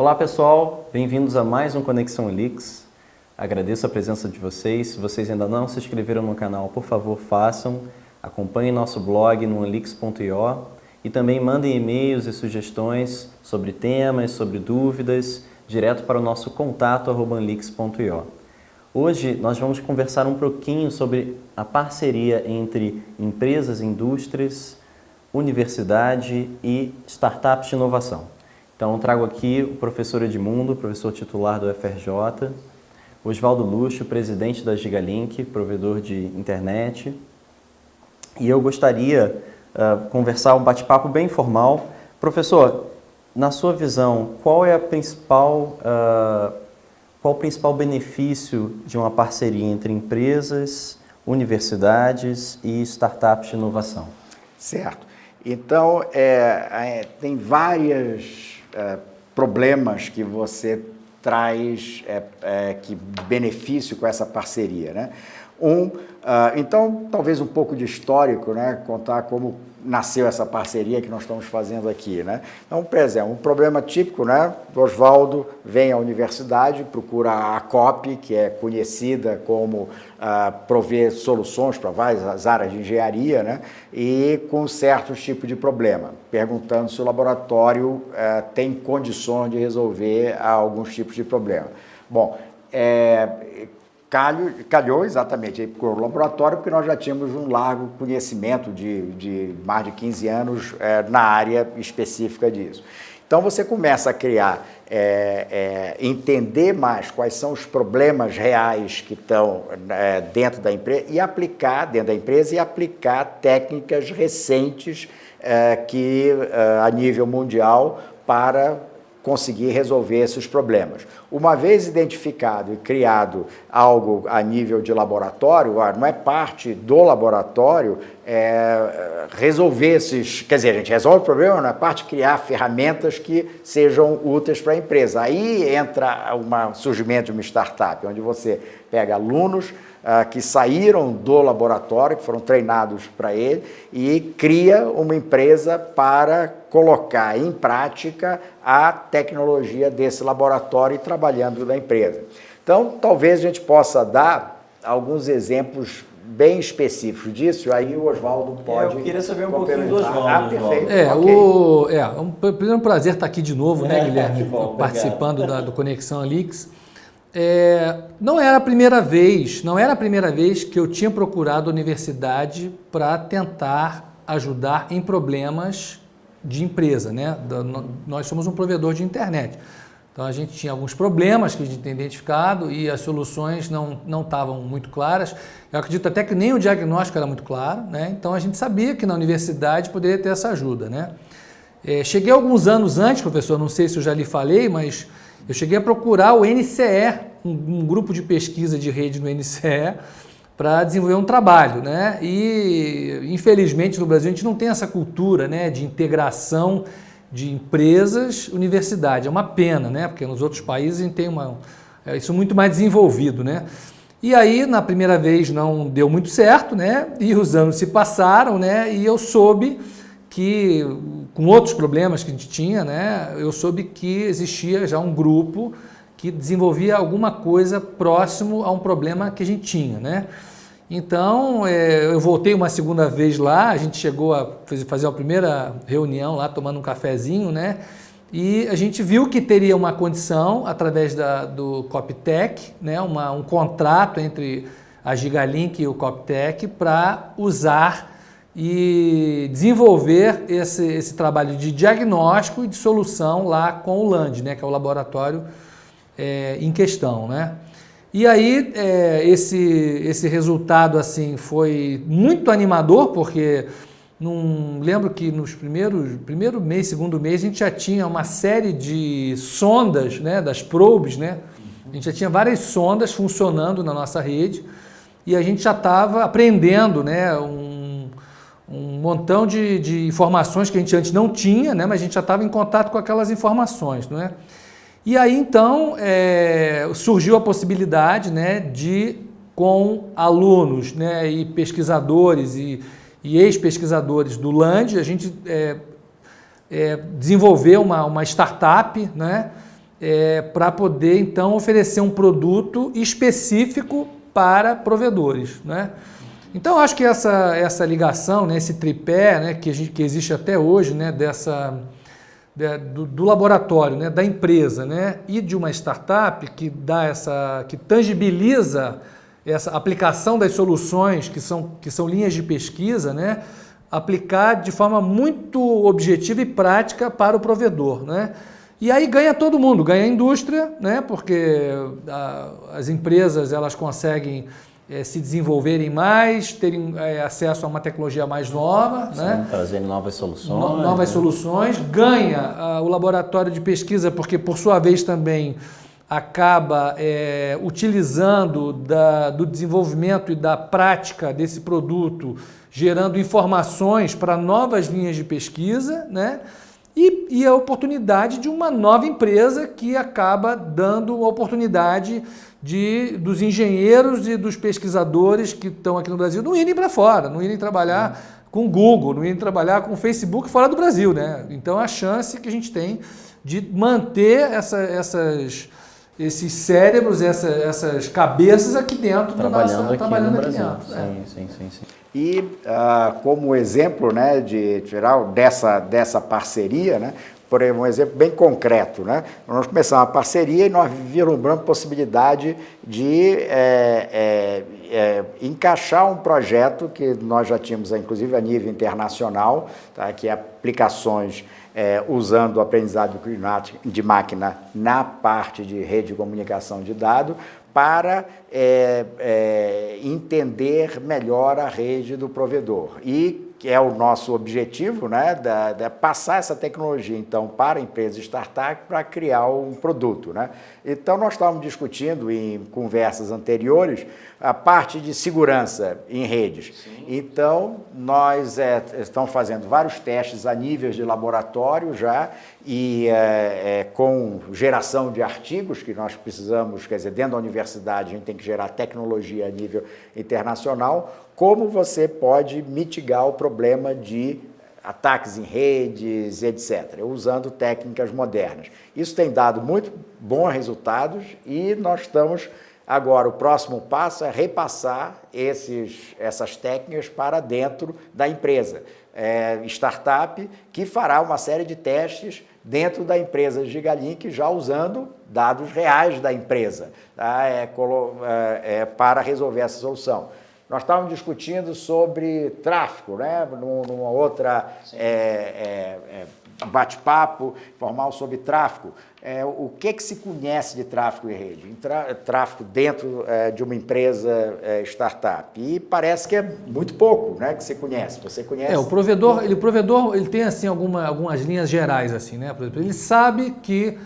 Olá pessoal, bem-vindos a mais um Conexão Lix. Agradeço a presença de vocês. Se vocês ainda não se inscreveram no canal, por favor façam. Acompanhem nosso blog no onlix.io e também mandem e-mails e sugestões sobre temas, sobre dúvidas, direto para o nosso contato@onlix.io. Hoje nós vamos conversar um pouquinho sobre a parceria entre empresas, indústrias, universidade e startups de inovação. Então trago aqui o professor Edmundo, professor titular do UFRJ, Osvaldo Luxo, presidente da Gigalink, provedor de internet. E eu gostaria de conversar um bate-papo bem informal. Professor, na sua visão, qual o principal benefício de uma parceria entre empresas, universidades e startups de inovação? Certo. Então, tem vários problemas que você traz que benefício com essa parceria, né? Então, talvez um pouco de histórico, né? Contar como nasceu essa parceria que nós estamos fazendo aqui, né? Então, por exemplo, um problema típico, né? O Osvaldo vem à universidade, procura a COP, que é conhecida como prover soluções para várias áreas de engenharia, né? E com certos tipos de problema, perguntando se o laboratório tem condições de resolver alguns tipos de problema. Bom, calhou exatamente aí para o laboratório, porque nós já tínhamos um largo conhecimento de mais de 15 anos na área específica disso. Então você começa a criar, entender mais quais são os problemas reais que estão dentro da empresa e aplicar dentro da empresa e aplicar técnicas recentes a nível mundial para conseguir resolver esses problemas. Uma vez identificado e criado algo a nível de laboratório, não é parte do laboratório resolver esses... Quer dizer, a gente resolve o problema, não é parte de criar ferramentas que sejam úteis para a empresa. Aí entra o surgimento de uma startup, onde você pega alunos que saíram do laboratório, que foram treinados para ele, e cria uma empresa para colocar em prática a tecnologia desse laboratório e trabalhando da empresa. Então, talvez a gente possa dar alguns exemplos bem específicos disso, aí o Osvaldo pode... Eu queria saber um pouquinho do Osvaldo. Perfeito. É um prazer estar aqui de novo, né, Guilherme? Bom, participando do Conexão Lix. Não era a primeira vez que eu tinha procurado a universidade para tentar ajudar em problemas de empresa, né? Nós somos um provedor de internet. Então a gente tinha alguns problemas que a gente tinha identificado e as soluções não estavam muito claras. Eu acredito até que nem o diagnóstico era muito claro, né? Então a gente sabia que na universidade poderia ter essa ajuda, né? Cheguei alguns anos antes, professor, não sei se eu já lhe falei, mas eu cheguei a procurar o NCE, um grupo de pesquisa de rede no NCE, para desenvolver um trabalho, né? E, infelizmente, no Brasil a gente não tem essa cultura, né, de integração de empresas, universidade. É uma pena, né? Porque nos outros países a gente tem isso muito mais desenvolvido, né? E aí, na primeira vez, não deu muito certo, né? E os anos se passaram, né? E eu soube que, com outros problemas que a gente tinha, né, eu soube que existia já um grupo que desenvolvia alguma coisa próximo a um problema que a gente tinha, né? Então, eu voltei uma segunda vez lá, a gente chegou a fazer a primeira reunião lá, tomando um cafezinho, né? E a gente viu que teria uma condição, através do Coptech, né, um contrato entre a Gigalink e o Coptech para usar e desenvolver esse trabalho de diagnóstico e de solução lá com o LAND, né, que é o laboratório em questão, né? E aí esse resultado assim foi muito animador, porque lembro que nos primeiro mês, segundo mês, a gente já tinha uma série de sondas, né, das probes, né? A gente já tinha várias sondas funcionando na nossa rede e a gente já estava aprendendo, né, um montão de informações que a gente antes não tinha, né, mas a gente já estava em contato com aquelas informações, não é? E aí, então, surgiu a possibilidade, né, de, com alunos, né, e pesquisadores e ex-pesquisadores do LAND, a gente desenvolver uma startup, né, para poder, então, oferecer um produto específico para provedores, né? Então, acho que essa ligação, né, esse tripé, né, que existe até hoje, né, do laboratório, né, da empresa, né, e de uma startup que que tangibiliza essa aplicação das soluções que são linhas de pesquisa, né, aplicar de forma muito objetiva e prática para o provedor, né? E aí ganha todo mundo, ganha a indústria, né, porque as empresas elas conseguem se desenvolverem mais, terem acesso a uma tecnologia mais nova, Sim, né? trazendo novas soluções. Novas soluções, ganha o laboratório de pesquisa, porque por sua vez também acaba utilizando do desenvolvimento e da prática desse produto, gerando informações para novas linhas de pesquisa, né? E a oportunidade de uma nova empresa que acaba dando a oportunidade dos engenheiros e dos pesquisadores que estão aqui no Brasil não irem para fora, não irem trabalhar com o Google, não irem trabalhar com o Facebook fora do Brasil, né? Então a chance que a gente tem de manter esses cérebros, essas cabeças aqui dentro trabalhando aqui no Brasil. Sim. Sim. E como exemplo, né, de geral dessa parceria, né, por exemplo, um exemplo bem concreto, né, nós começamos a parceria e nós vislumbramos a possibilidade de encaixar um projeto que nós já tínhamos, inclusive, a nível internacional, tá, que é aplicações usando o aprendizado de máquina na parte de rede de comunicação de dados, para entender melhor a rede do provedor. E que é o nosso objetivo, né, passar essa tecnologia, então, para a empresa startup para criar um produto, né? Então, nós estávamos discutindo em conversas anteriores a parte de segurança em redes. Sim. Então, nós estamos fazendo vários testes a níveis de laboratório já e com geração de artigos que nós precisamos, quer dizer, dentro da universidade a gente tem que gerar tecnologia a nível internacional, como você pode mitigar o problema de ataques em redes, etc., usando técnicas modernas. Isso tem dado muito bons resultados e nós estamos agora, o próximo passo é repassar essas técnicas para dentro da empresa. Startup que fará uma série de testes dentro da empresa Gigalink, já usando dados reais da empresa, tá? Para resolver essa solução. Nós estávamos discutindo sobre tráfego, né? Numa outra bate-papo formal sobre tráfego. O que se conhece de tráfego em rede? Tráfego dentro de uma empresa startup. E parece que é muito pouco, né, que você conhece. Você conhece? O provedor ele tem assim, algumas linhas gerais, assim, né? Por exemplo, ele sabe que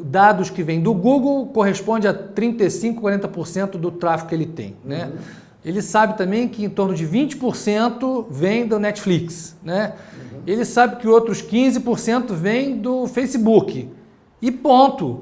dados que vêm do Google corresponde a 35%, 40% do tráfego que ele tem, né? Ele sabe também que em torno de 20% vem do Netflix, né? Ele sabe que outros 15% vem do Facebook. E ponto.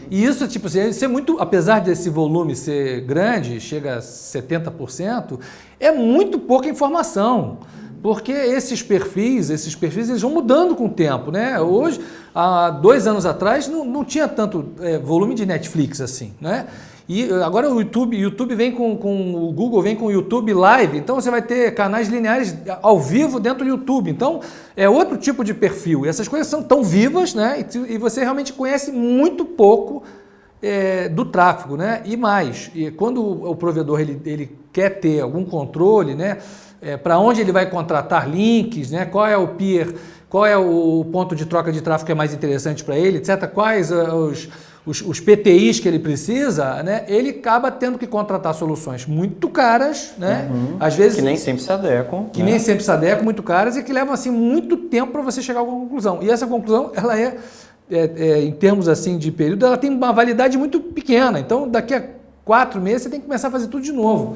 E isso, tipo assim, isso é muito, apesar desse volume ser grande, chega a 70%, é muito pouca informação. Porque esses perfis eles vão mudando com o tempo, né? Hoje, há 2 anos atrás, não tinha tanto volume de Netflix assim, né? E agora o YouTube vem com o Google vem com o YouTube Live, então você vai ter canais lineares ao vivo dentro do YouTube. Então, é outro tipo de perfil. E essas coisas são tão vivas, né? E você realmente conhece muito pouco do tráfego, né? E mais, quando o provedor ele quer ter algum controle, né? Para onde ele vai contratar links, né? Qual é o peer, qual é o ponto de troca de tráfego que é mais interessante para ele, etc. Quais os PTIs que ele precisa, né? Ele acaba tendo que contratar soluções muito caras, né? Às vezes que nem sempre se adequam. Nem sempre se adequam, muito caras e que levam assim muito tempo para você chegar a alguma conclusão. E essa conclusão, ela em termos assim de período, ela tem uma validade muito pequena. Então, daqui a 4 meses você tem que começar a fazer tudo de novo.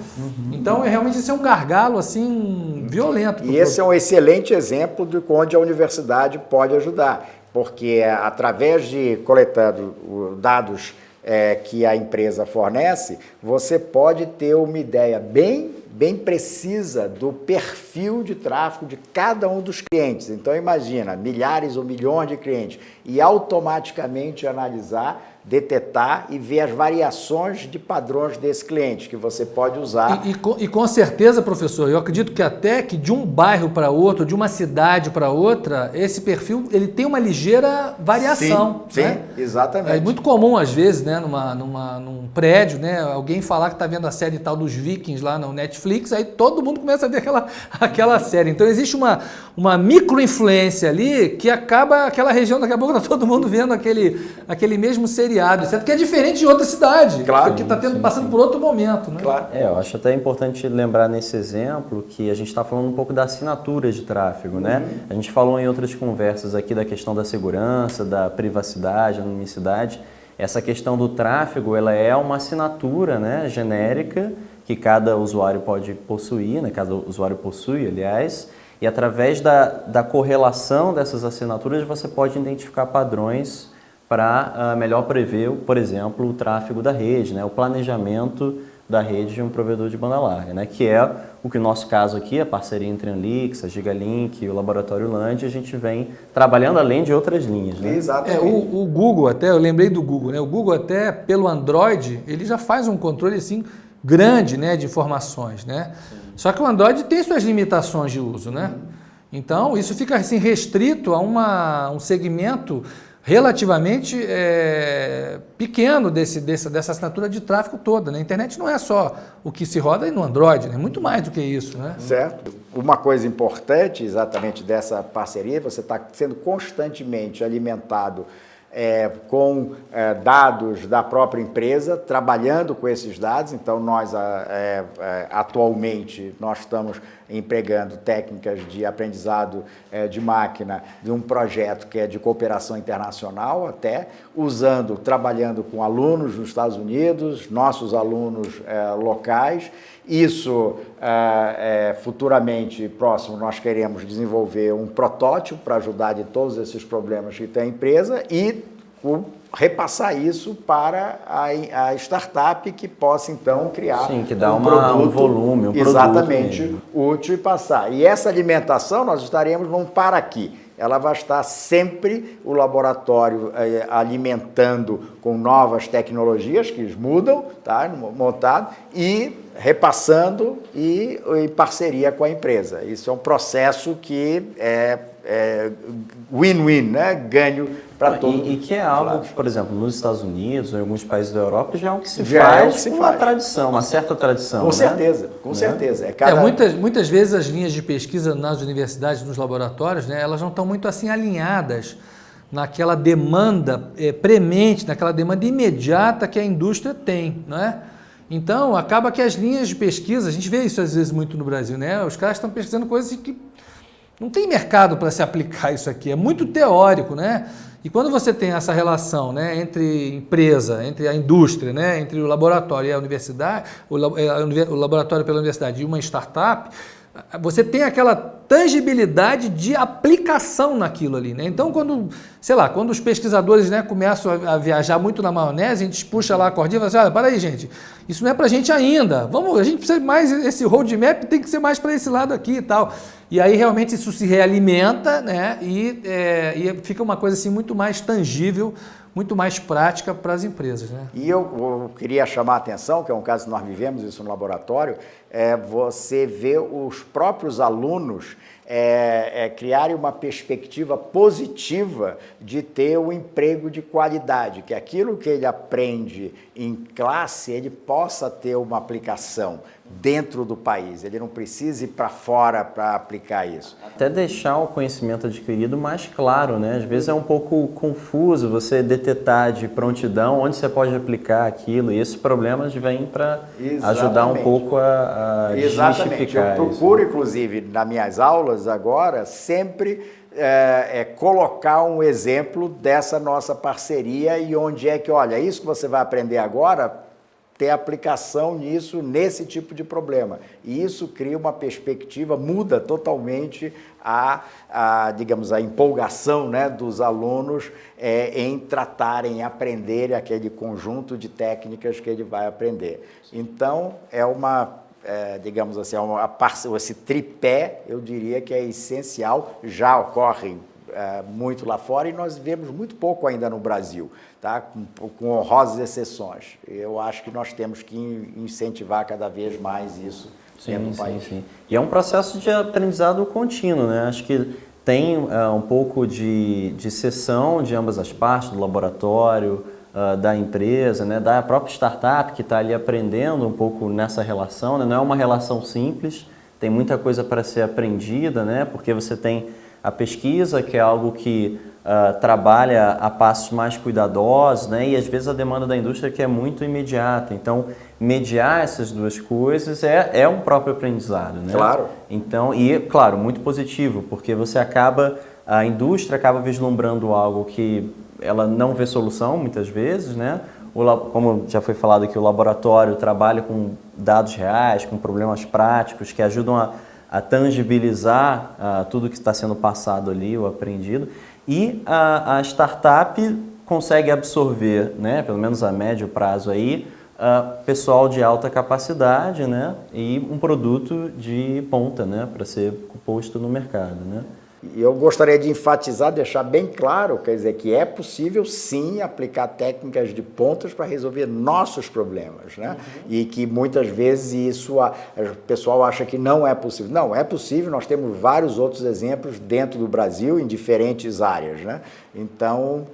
Então, realmente, isso é um gargalo assim violento. E esse é um excelente exemplo de onde a universidade pode ajudar, porque através de coletando dados que a empresa fornece, você pode ter uma ideia bem bem precisa do perfil de tráfego de cada um dos clientes. Então imagina, milhares ou milhões de clientes, e automaticamente analisar, detetar e ver as variações de padrões desse cliente que você pode usar. E com certeza, professor, eu acredito que até que de um bairro para outro, de uma cidade para outra, esse perfil ele tem uma ligeira variação. Sim, né? Exatamente. É muito comum, às vezes, né, num prédio, né, alguém falar que está vendo a série tal dos Vikings lá no Netflix, aí todo mundo começa a ver aquela série. Então existe uma micro-influência ali que acaba, aquela região, daqui a pouco está todo mundo vendo aquele mesmo seriado, certo? Que é diferente de outra cidade, claro, que está passando por outro momento. Né? Claro. Eu acho até importante lembrar nesse exemplo que a gente está falando um pouco da assinatura de tráfego, né? A gente falou em outras conversas aqui da questão da segurança, da privacidade, anonimicidade. Essa questão do tráfego, ela é uma assinatura, né, genérica que cada usuário pode possuir, né? Cada usuário possui, aliás, e através da correlação dessas assinaturas você pode identificar padrões para melhor prever, por exemplo, o tráfego da rede, né? O planejamento da rede de um provedor de banda larga, né? Que é o que o nosso caso aqui, a parceria entre a Anlix, a Gigalink e o Laboratório Land, a gente vem trabalhando além de outras linhas. Né? Exatamente. O Google até, eu lembrei do Google, né? O Google até, pelo Android, ele já faz um controle assim grande, né, de informações, né? Só que o Android tem suas limitações de uso, né? Então, isso fica assim restrito a um segmento relativamente pequeno dessa assinatura de tráfego toda. Né? A internet não é só o que se roda no Android, né? Muito mais do que isso. Né? Certo. Uma coisa importante exatamente dessa parceria, você está sendo constantemente alimentado com dados da própria empresa, trabalhando com esses dados. Então, nós atualmente nós estamos empregando técnicas de aprendizado de máquina de um projeto que é de cooperação internacional até, trabalhando com alunos nos Estados Unidos, nossos alunos locais. Isso, futuramente, próximo, nós queremos desenvolver um protótipo para ajudar de todos esses problemas que tem a empresa e repassar isso para a startup que possa, então, criar que dá um produto, um volume, um exatamente produto útil e passar. E essa alimentação nós estaremos, vamos para aqui. Ela vai estar sempre, o laboratório alimentando com novas tecnologias que mudam, tá, montado, e repassando e em parceria com a empresa. Isso é um processo que é win-win, né? Ganho para todos. E que é algo que, por exemplo, nos Estados Unidos ou em alguns países da Europa já é o que se faz com uma tradição, uma certa tradição. Com certeza, com certeza. Muitas vezes as linhas de pesquisa nas universidades, nos laboratórios, né, elas não estão muito assim alinhadas naquela demanda premente, naquela demanda imediata que a indústria tem, né? Então, acaba que as linhas de pesquisa, a gente vê isso às vezes muito no Brasil, né? Os caras estão pesquisando coisas que não tem mercado para se aplicar isso aqui, é muito teórico, né? E quando você tem essa relação, né, entre empresa, entre a indústria, né, entre o laboratório e a universidade, o laboratório pela universidade e uma startup, você tem aquela tangibilidade de aplicação naquilo ali, né? Então, quando os pesquisadores, né, começam a viajar muito na maionese, a gente puxa lá a cordinha e fala assim, olha, para aí, gente, isso não é pra gente ainda, a gente precisa mais, esse roadmap tem que ser mais para esse lado aqui e tal. E aí, realmente, isso se realimenta, né, e fica uma coisa assim muito mais tangível, muito mais prática para as empresas. Né? E eu queria chamar a atenção, que é um caso que nós vivemos isso no laboratório, você vê os próprios alunos criarem uma perspectiva positiva de ter um emprego de qualidade, que aquilo que ele aprende em classe, ele possa ter uma aplicação dentro do país, ele não precisa ir para fora para aplicar isso. Até deixar o conhecimento adquirido mais claro, né? Às vezes é um pouco confuso você detetar de prontidão onde você pode aplicar aquilo, e esses problemas vêm para ajudar um pouco a desmistificar. Eu procuro, inclusive, nas minhas aulas agora, sempre colocar um exemplo dessa nossa parceria e onde é que, olha, isso que você vai aprender agora ter aplicação nisso, nesse tipo de problema. E isso cria uma perspectiva, muda totalmente digamos, a empolgação, né, dos alunos em tratarem, aprenderem aquele conjunto de técnicas que ele vai aprender. Então, digamos assim, esse tripé, eu diria que é essencial, já ocorre muito lá fora e nós vemos muito pouco ainda no Brasil, tá? Com honrosas exceções. Eu acho que nós temos que incentivar cada vez mais isso dentro do país. Sim. E é um processo de aprendizado contínuo, né? Acho que tem um pouco de sessão de ambas as partes, do laboratório, da empresa, né? Da própria startup que está ali aprendendo um pouco nessa relação, né? Não é uma relação simples, tem muita coisa para ser aprendida, né? Porque você tem a pesquisa, que é algo que trabalha a passos mais cuidadosos, né? E às vezes a demanda da indústria que é muito imediata. Então, mediar essas duas coisas é um próprio aprendizado, né? Claro. Então, e claro, muito positivo, porque a indústria acaba vislumbrando algo que ela não vê solução muitas vezes, né? Como já foi falado aqui, o laboratório trabalha com dados reais, com problemas práticos que ajudam a tangibilizar tudo que está sendo passado ali, o aprendido. E a startup consegue absorver, né, pelo menos a médio prazo aí, pessoal de alta capacidade, né, e um produto de ponta, né, para ser posto no mercado, né. E eu gostaria de enfatizar, deixar bem claro, quer dizer, que é possível sim aplicar técnicas de pontas para resolver nossos problemas, né? E que muitas vezes isso o pessoal acha que não é possível. Não, é possível, nós temos vários outros exemplos dentro do Brasil em diferentes áreas, né? Então,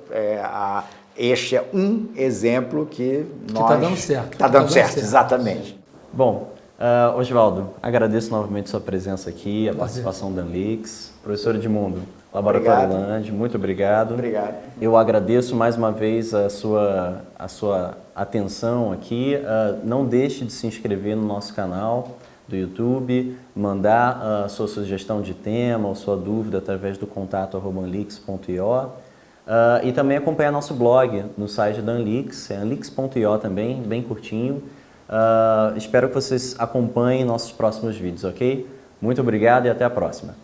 este é um exemplo que está dando certo. Está dando certo, exatamente. Bom, Osvaldo, agradeço novamente sua presença aqui, a participação da Anlix. Professor Edmundo, Laboratório Land, muito obrigado. Obrigado. Eu agradeço mais uma vez a sua atenção aqui. Não deixe de se inscrever no nosso canal do YouTube, mandar a sua sugestão de tema ou sua dúvida através do contato@anlix.io. E também acompanhar nosso blog no site da Anlix, é anlix.io também, bem curtinho. Espero que vocês acompanhem nossos próximos vídeos, ok? Muito obrigado e até a próxima.